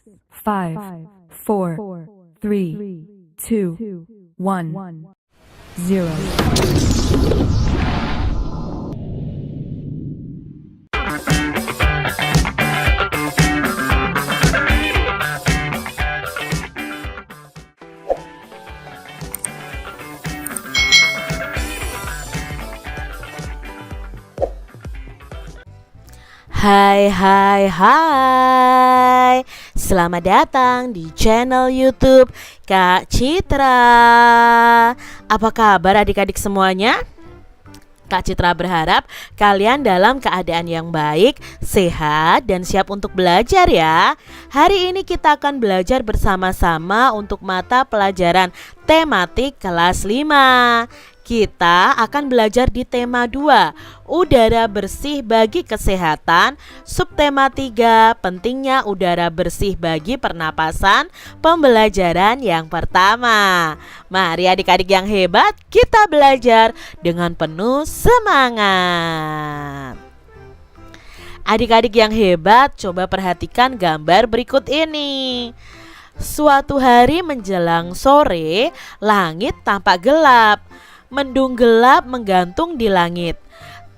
5, 4, 3, 2, 1, 0. Hai, selamat datang di channel YouTube Kak Citra. Apa kabar adik-adik semuanya? Kak Citra berharap kalian dalam keadaan yang baik, sehat, dan siap untuk belajar ya. Hari ini kita akan belajar bersama-sama untuk mata pelajaran tematik kelas 5. Kita akan belajar di tema 2, udara bersih bagi kesehatan. Subtema 3, pentingnya udara bersih bagi pernapasan. Pembelajaran yang pertama. Mari adik-adik yang hebat, kita belajar dengan penuh semangat. Adik-adik yang hebat, coba perhatikan gambar berikut ini. Suatu hari menjelang sore, langit tampak gelap. Mendung gelap menggantung di langit.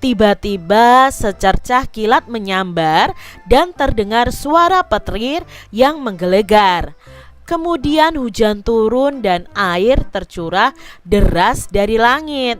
Tiba-tiba secercah kilat menyambar dan terdengar suara petir yang menggelegar. Kemudian hujan turun dan air tercurah deras dari langit.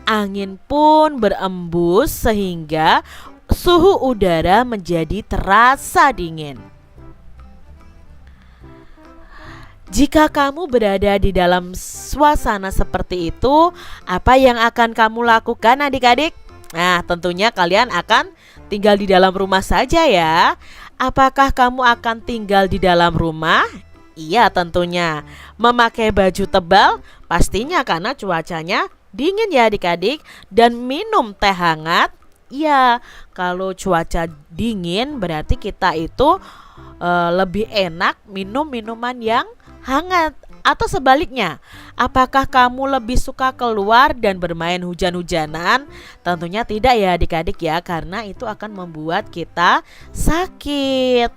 Angin pun berembus sehingga suhu udara menjadi terasa dingin. Jika kamu berada di dalam suasana seperti itu, apa yang akan kamu lakukan adik-adik? Nah, tentunya kalian akan tinggal di dalam rumah saja ya. Apakah kamu akan tinggal di dalam rumah? Iya, tentunya. Memakai baju tebal? Pastinya karena cuacanya dingin ya adik-adik. Dan minum teh hangat? Iya, kalau cuaca dingin berarti kita itu lebih enak minum minuman yang hangat. Atau sebaliknya, apakah kamu lebih suka keluar dan bermain hujan-hujanan? Tentunya tidak ya adik-adik ya, karena itu akan membuat kita sakit.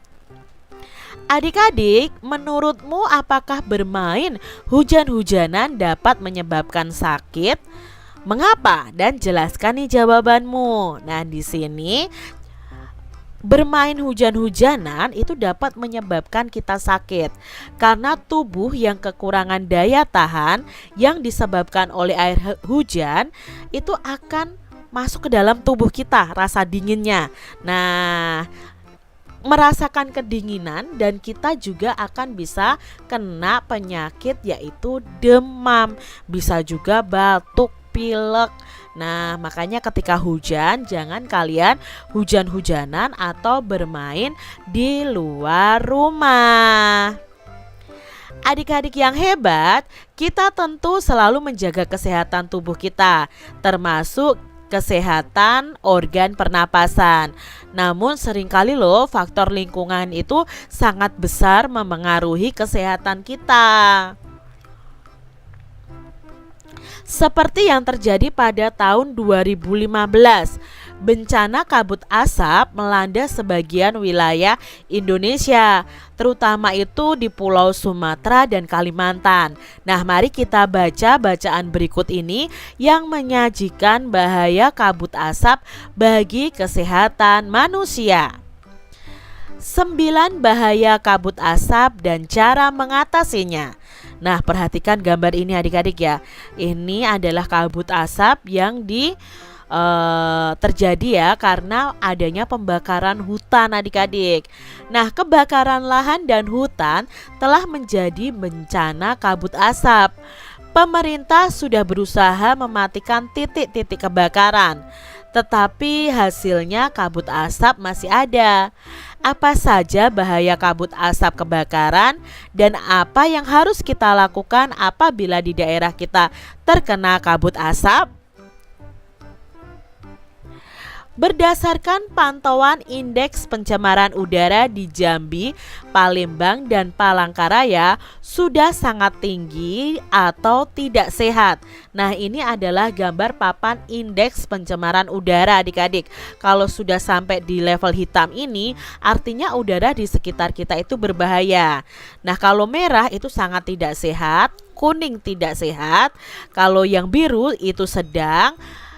Adik-adik, menurutmu apakah bermain hujan-hujanan dapat menyebabkan sakit? Mengapa? Dan jelaskan nih jawabanmu. Nah, di sini bermain hujan-hujanan itu dapat menyebabkan kita sakit karena tubuh yang kekurangan daya tahan yang disebabkan oleh air hujan itu akan masuk ke dalam tubuh kita, rasa dinginnya. Nah, merasakan kedinginan dan kita juga akan bisa kena penyakit yaitu demam, bisa juga batuk, pilek. Nah, makanya ketika hujan jangan kalian hujan-hujanan atau bermain di luar rumah. Adik-adik yang hebat, kita tentu selalu menjaga kesehatan tubuh kita, termasuk kesehatan organ pernapasan. Namun seringkali loh faktor lingkungan itu sangat besar memengaruhi kesehatan kita. Seperti yang terjadi pada tahun 2015, bencana kabut asap melanda sebagian wilayah Indonesia, terutama itu di Pulau Sumatera dan Kalimantan. Nah, mari kita baca bacaan berikut ini yang menyajikan bahaya kabut asap bagi kesehatan manusia. 9 bahaya kabut asap dan cara mengatasinya. Nah, perhatikan gambar ini adik-adik ya. Ini adalah kabut asap yang terjadi ya karena adanya pembakaran hutan adik-adik. Nah, kebakaran lahan dan hutan telah menjadi bencana kabut asap. Pemerintah sudah berusaha mematikan titik-titik kebakaran, tetapi hasilnya kabut asap masih ada. Apa saja bahaya kabut asap kebakaran dan apa yang harus kita lakukan apabila di daerah kita terkena kabut asap? Berdasarkan pantauan indeks pencemaran udara di Jambi, Palembang, dan Palangkaraya sudah sangat tinggi atau tidak sehat. Nah, ini adalah gambar papan indeks pencemaran udara adik-adik. Kalau sudah sampai di level hitam ini, artinya udara di sekitar kita itu berbahaya. Nah, kalau merah itu sangat tidak sehat, kuning tidak sehat, kalau yang biru itu sedang,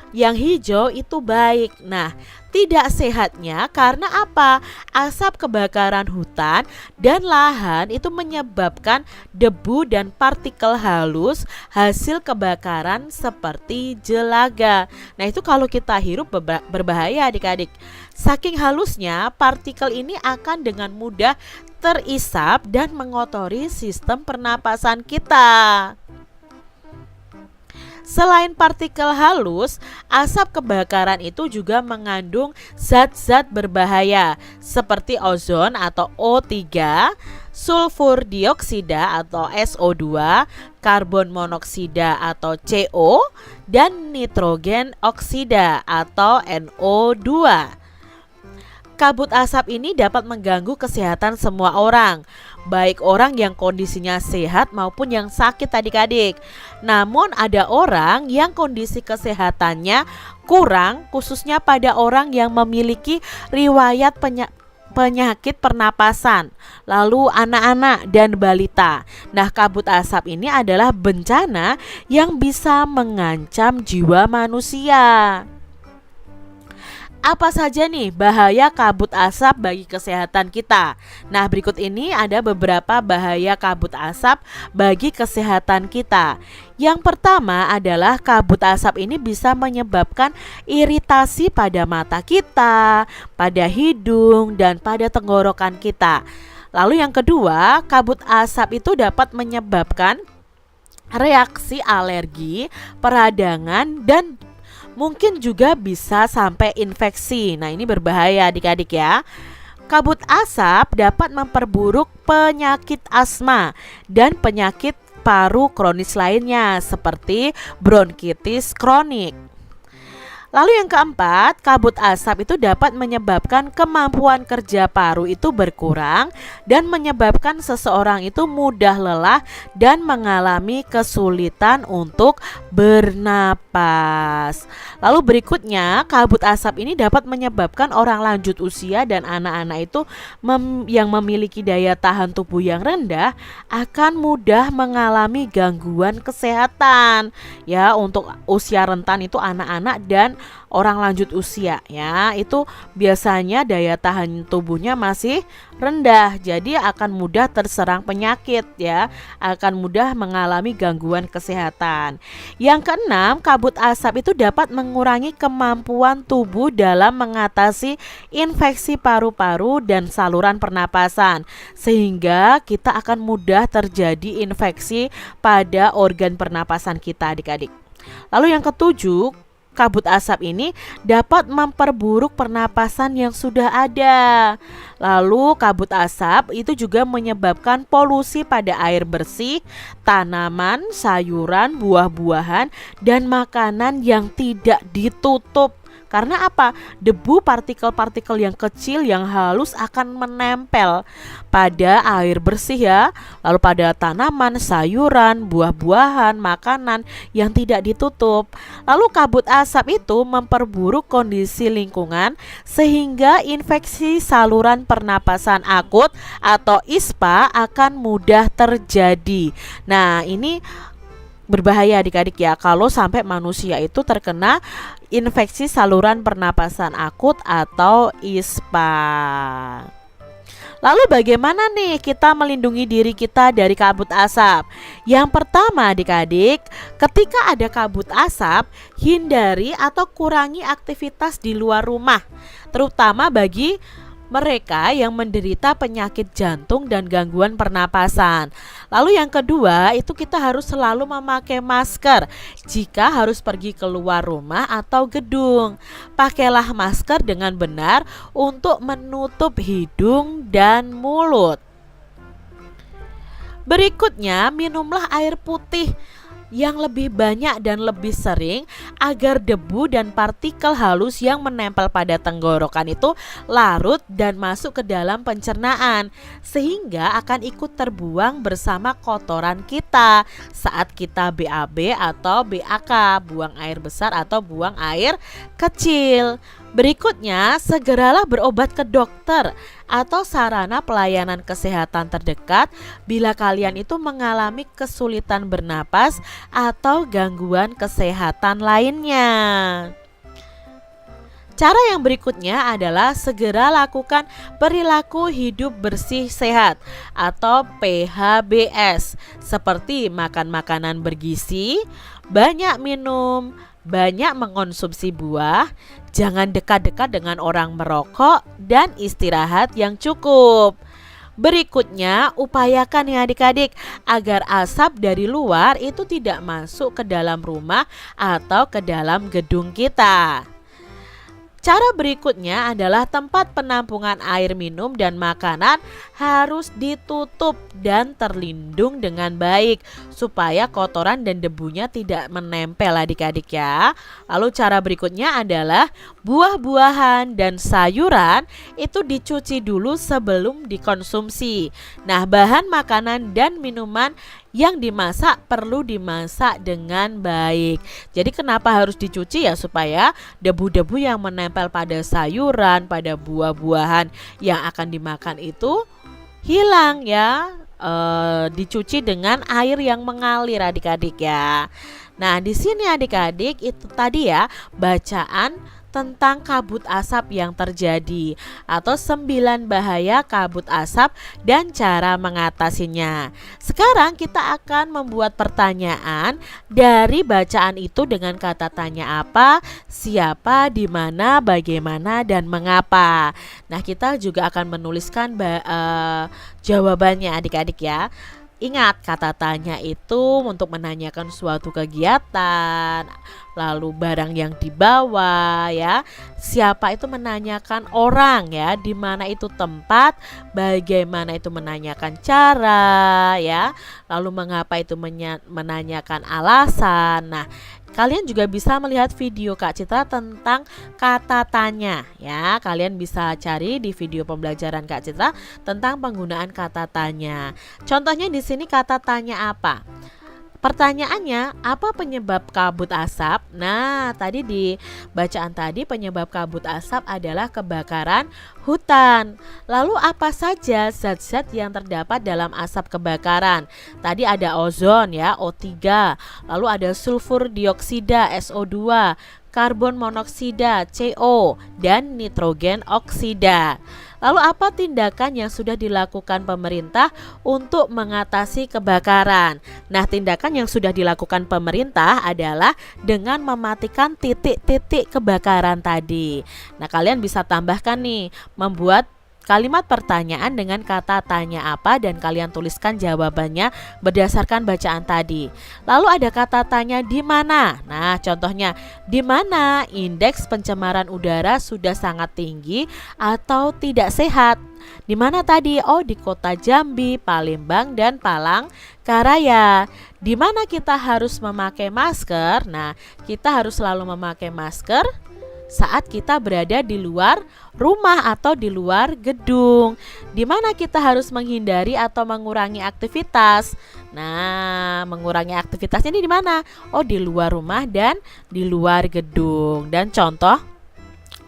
yang hijau itu baik. Nah, tidak sehatnya karena apa? Asap kebakaran hutan dan lahan itu menyebabkan debu dan partikel halus hasil kebakaran seperti jelaga. Nah, itu kalau kita hirup berbahaya adik-adik. Saking halusnya, partikel ini akan dengan mudah terisap dan mengotori sistem pernapasan kita. Selain partikel halus, asap kebakaran itu juga mengandung zat-zat berbahaya seperti ozon atau O3, sulfur dioksida atau SO2, karbon monoksida atau CO, dan nitrogen oksida atau NO2. Kabut asap ini dapat mengganggu kesehatan semua orang, baik orang yang kondisinya sehat maupun yang sakit adik-adik. Namun ada orang yang kondisi kesehatannya kurang, khususnya pada orang yang memiliki riwayat penyakit pernapasan, lalu anak-anak dan balita. Nah, kabut asap ini adalah bencana yang bisa mengancam jiwa manusia. Apa saja nih bahaya kabut asap bagi kesehatan kita? Nah, berikut ini ada beberapa bahaya kabut asap bagi kesehatan kita. Yang pertama adalah kabut asap ini bisa menyebabkan iritasi pada mata kita, pada hidung, dan pada tenggorokan kita. Lalu yang kedua, kabut asap itu dapat menyebabkan reaksi alergi, peradangan, dan mungkin juga bisa sampai infeksi. Nah, ini berbahaya adik-adik ya. Kabut asap dapat memperburuk penyakit asma dan penyakit paru kronis lainnya seperti bronkitis kronik. Lalu yang keempat, kabut asap itu dapat menyebabkan kemampuan kerja paru itu berkurang dan menyebabkan seseorang itu mudah lelah dan mengalami kesulitan untuk bernapas. Lalu berikutnya, kabut asap ini dapat menyebabkan orang lanjut usia dan anak-anak itu yang memiliki daya tahan tubuh yang rendah akan mudah mengalami gangguan kesehatan. Ya, untuk usia rentan itu anak-anak dan orang lanjut usia ya, itu biasanya daya tahan tubuhnya masih rendah, jadi akan mudah terserang penyakit ya, akan mudah mengalami gangguan kesehatan. Yang keenam, kabut asap itu dapat mengurangi kemampuan tubuh dalam mengatasi infeksi paru-paru dan saluran pernapasan, sehingga kita akan mudah terjadi infeksi pada organ pernapasan kita adik-adik. Lalu yang ketujuh, kabut asap ini dapat memperburuk pernapasan yang sudah ada. Lalu kabut asap itu juga menyebabkan polusi pada air bersih, tanaman, sayuran, buah-buahan, dan makanan yang tidak ditutup. Karena apa? Debu partikel-partikel yang kecil yang halus akan menempel pada air bersih ya, lalu pada tanaman, sayuran, buah-buahan, makanan yang tidak ditutup. Lalu kabut asap itu memperburuk kondisi lingkungan sehingga infeksi saluran pernapasan akut atau ISPA akan mudah terjadi. Nah, ini berbahaya adik-adik ya kalau sampai manusia itu terkena infeksi saluran pernapasan akut atau ISPA. Lalu bagaimana nih kita melindungi diri kita dari kabut asap? Yang pertama adik-adik, ketika ada kabut asap, hindari atau kurangi aktivitas di luar rumah, terutama bagi mereka yang menderita penyakit jantung dan gangguan pernapasan. Lalu yang kedua, itu kita harus selalu memakai masker jika harus pergi keluar rumah atau gedung. Pakailah masker dengan benar untuk menutup hidung dan mulut. Berikutnya, minumlah air putih yang lebih banyak dan lebih sering agar debu dan partikel halus yang menempel pada tenggorokan itu larut dan masuk ke dalam pencernaan, sehingga akan ikut terbuang bersama kotoran kita saat kita BAB atau BAK, buang air besar atau buang air kecil. Berikutnya, segeralah berobat ke dokter atau sarana pelayanan kesehatan terdekat bila kalian itu mengalami kesulitan bernapas atau gangguan kesehatan lainnya. Cara yang berikutnya adalah segera lakukan perilaku hidup bersih sehat atau PHBS, seperti makan makanan bergizi, banyak minum, banyak mengonsumsi buah, jangan dekat-dekat dengan orang merokok, dan istirahat yang cukup. Berikutnya, upayakan ya adik-adik agar asap dari luar itu tidak masuk ke dalam rumah atau ke dalam gedung kita. Cara berikutnya adalah tempat penampungan air minum dan makanan harus ditutup dan terlindung dengan baik supaya kotoran dan debunya tidak menempel adik-adik ya. Lalu cara berikutnya adalah buah-buahan dan sayuran itu dicuci dulu sebelum dikonsumsi. Nah, bahan makanan dan minuman yang dimasak perlu dimasak dengan baik. Jadi kenapa harus dicuci ya, supaya debu-debu yang menempel pada sayuran, pada buah-buahan yang akan dimakan itu hilang ya. Dicuci dengan air yang mengalir adik-adik ya. Nah, di sini adik-adik itu tadi ya bacaan tentang kabut asap yang terjadi atau 9 bahaya kabut asap dan cara mengatasinya. Sekarang kita akan membuat pertanyaan dari bacaan itu dengan kata tanya apa, siapa, di mana, bagaimana, dan mengapa. Nah, kita juga akan menuliskan jawabannya adik-adik ya. Ingat, kata tanya itu untuk menanyakan suatu kegiatan, lalu barang yang dibawa ya. Siapa itu menanyakan orang ya, di mana itu tempat, bagaimana itu menanyakan cara ya. Lalu mengapa itu menanyakan alasan. Nah, kalian juga bisa melihat video Kak Citra tentang kata tanya ya. Kalian bisa cari di video pembelajaran Kak Citra tentang penggunaan kata tanya. Contohnya di sini kata tanya apa? Pertanyaannya, apa penyebab kabut asap? Nah, tadi di bacaan tadi penyebab kabut asap adalah kebakaran hutan. Lalu apa saja zat-zat yang terdapat dalam asap kebakaran? Tadi ada ozon ya, O3. Lalu ada sulfur dioksida, SO2, karbon monoksida, CO, dan nitrogen oksida. Lalu apa tindakan yang sudah dilakukan pemerintah untuk mengatasi kebakaran? Nah, tindakan yang sudah dilakukan pemerintah adalah dengan mematikan titik-titik kebakaran tadi. Nah, kalian bisa tambahkan nih, membuat kalimat pertanyaan dengan kata tanya apa dan kalian tuliskan jawabannya berdasarkan bacaan tadi. Lalu ada kata tanya di mana. Nah, contohnya di mana indeks pencemaran udara sudah sangat tinggi atau tidak sehat. Di mana tadi? Oh, di kota Jambi, Palembang, dan Palangkaraya. Di mana kita harus memakai masker? Nah, kita harus selalu memakai masker saat kita berada di luar rumah atau di luar gedung. Di mana kita harus menghindari atau mengurangi aktivitas. Nah, mengurangi aktivitasnya ini di mana? Oh, di luar rumah dan di luar gedung. Dan contoh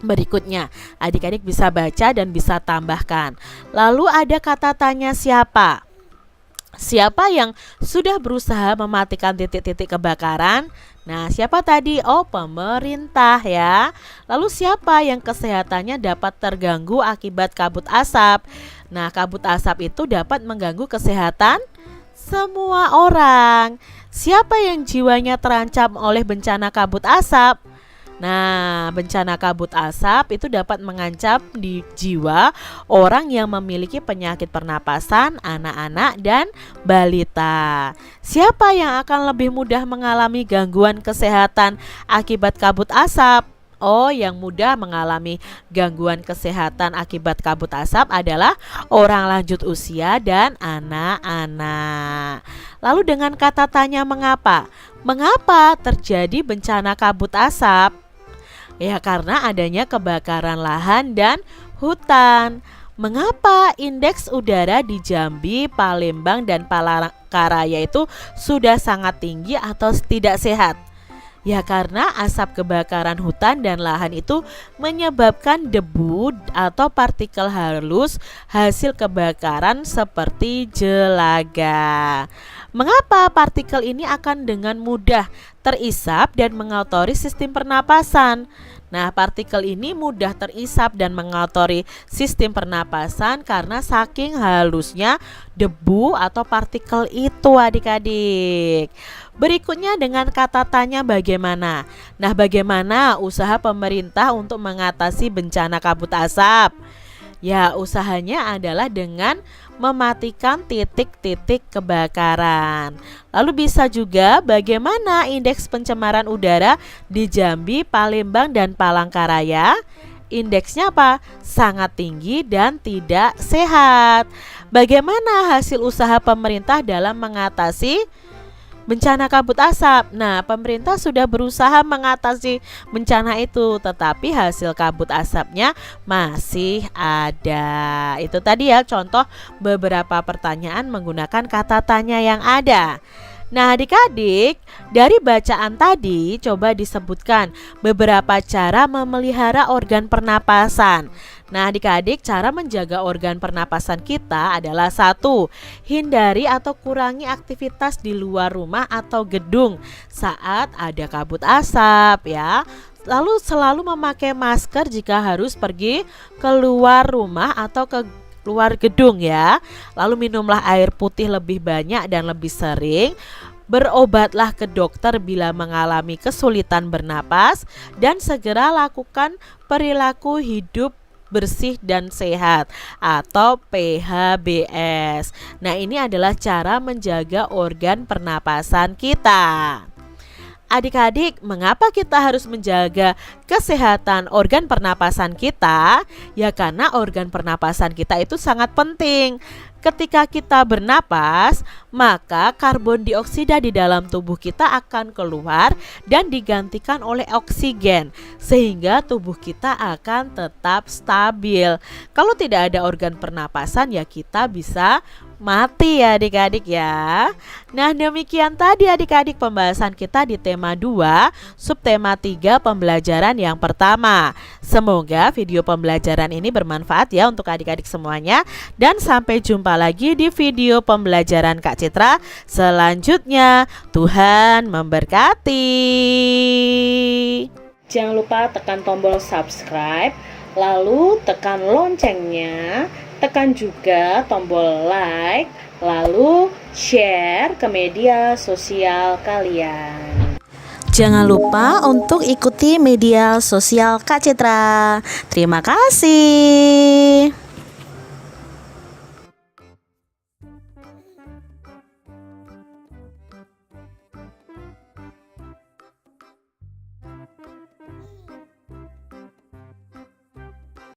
berikutnya, adik-adik bisa baca dan bisa tambahkan. Lalu ada kata tanya siapa? Siapa yang sudah berusaha mematikan titik-titik kebakaran? Nah, siapa tadi? Oh, pemerintah ya. Lalu siapa yang kesehatannya dapat terganggu akibat kabut asap? Nah, kabut asap itu dapat mengganggu kesehatan semua orang. Siapa yang jiwanya terancam oleh bencana kabut asap? Nah, bencana kabut asap itu dapat mengancam di jiwa orang yang memiliki penyakit pernapasan, anak-anak, dan balita. Siapa yang akan lebih mudah mengalami gangguan kesehatan akibat kabut asap? Oh, yang mudah mengalami gangguan kesehatan akibat kabut asap adalah orang lanjut usia dan anak-anak. Lalu dengan kata tanya mengapa? Mengapa terjadi bencana kabut asap? Ya karena adanya kebakaran lahan dan hutan. Mengapa indeks udara di Jambi, Palembang, dan Palangkaraya itu sudah sangat tinggi atau tidak sehat? Ya karena asap kebakaran hutan dan lahan itu menyebabkan debu atau partikel halus hasil kebakaran seperti jelaga. Mengapa partikel ini akan dengan mudah terisap dan mengotori sistem pernapasan? Nah, partikel ini mudah terisap dan mengotori sistem pernapasan karena saking halusnya debu atau partikel itu, adik-adik. Berikutnya dengan kata tanya bagaimana. Nah, bagaimana usaha pemerintah untuk mengatasi bencana kabut asap? Ya, usahanya adalah dengan mematikan titik-titik kebakaran. Lalu bisa juga bagaimana indeks pencemaran udara di Jambi, Palembang, dan Palangkaraya? Indeksnya apa? Sangat tinggi dan tidak sehat. Bagaimana hasil usaha pemerintah dalam mengatasi bencana kabut asap? Nah, pemerintah sudah berusaha mengatasi bencana itu, tetapi hasil kabut asapnya masih ada. Itu tadi ya contoh beberapa pertanyaan menggunakan kata tanya yang ada. Nah, adik-adik, dari bacaan tadi coba disebutkan beberapa cara memelihara organ pernapasan. Nah, adik-adik, cara menjaga organ pernapasan kita adalah 1. Hindari atau kurangi aktivitas di luar rumah atau gedung saat ada kabut asap ya. Lalu selalu memakai masker jika harus pergi keluar rumah atau ke luar gedung ya. Lalu minumlah air putih lebih banyak dan lebih sering. Berobatlah ke dokter bila mengalami kesulitan bernapas dan segera lakukan perilaku hidup bersih dan sehat atau PHBS. Nah, ini adalah cara menjaga organ pernapasan kita. Adik-adik, mengapa kita harus menjaga kesehatan organ pernapasan kita? Ya karena organ pernapasan kita itu sangat penting. Ketika kita bernapas, maka karbon dioksida di dalam tubuh kita akan keluar dan digantikan oleh oksigen, sehingga tubuh kita akan tetap stabil. Kalau tidak ada organ pernapasan, ya kita bisa mati ya adik-adik ya. Nah, demikian tadi adik-adik pembahasan kita di tema 2, subtema 3 pembelajaran yang pertama. Semoga video pembelajaran ini bermanfaat ya untuk adik-adik semuanya. Dan sampai jumpa lagi di video pembelajaran Kak Citra selanjutnya. Tuhan memberkati. Jangan lupa tekan tombol subscribe, lalu tekan loncengnya, tekan juga tombol like, lalu share ke media sosial kalian. Jangan lupa untuk ikuti media sosial Kak Citra. Terima kasih.